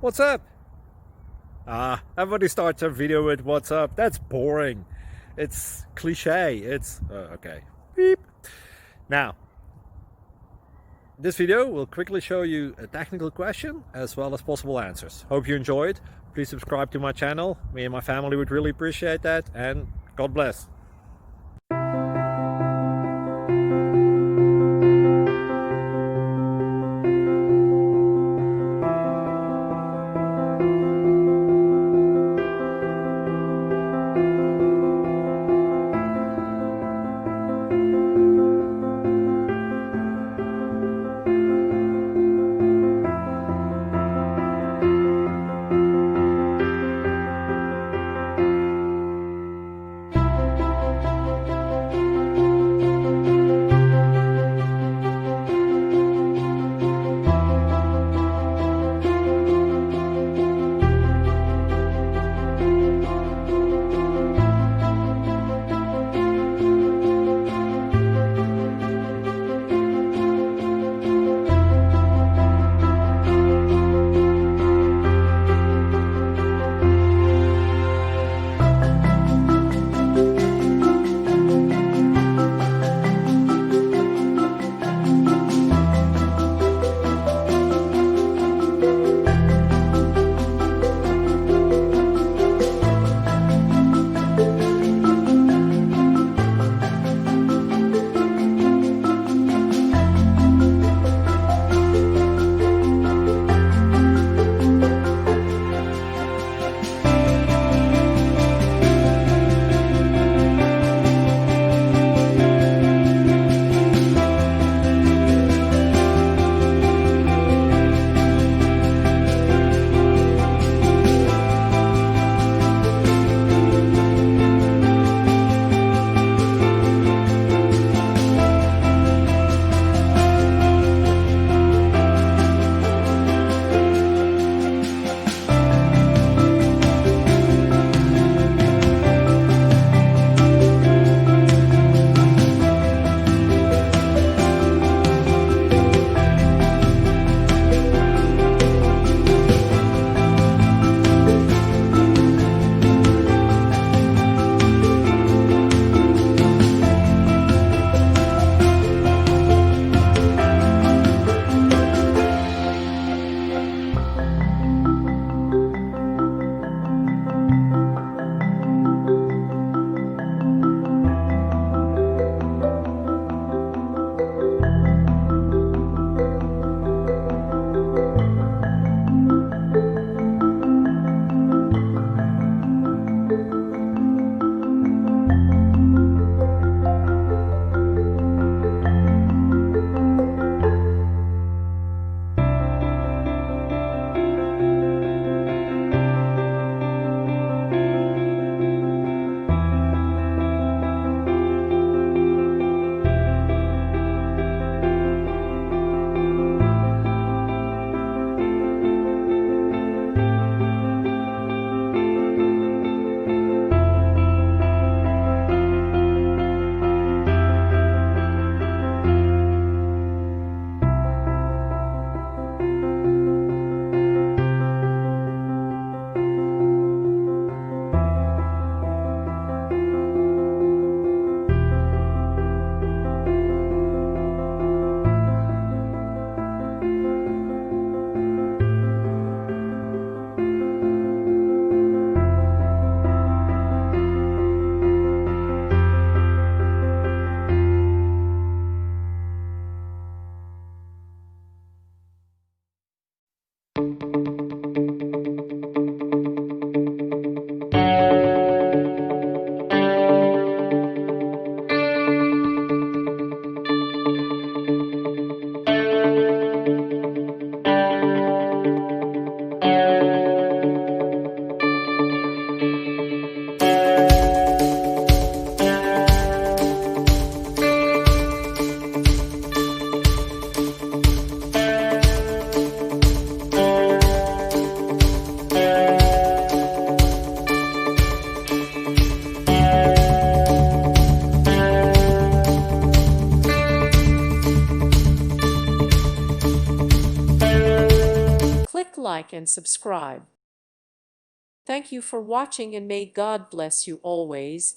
What's up? Everybody starts a video with what's up. That's boring. It's cliche. It's okay. Beep. Now, this video will quickly show you a technical question as well as possible answers. Hope you enjoyed. Please subscribe to my channel. Me and my family would really appreciate that, and God bless. Click like and subscribe. Thank you for watching, and may God bless you always.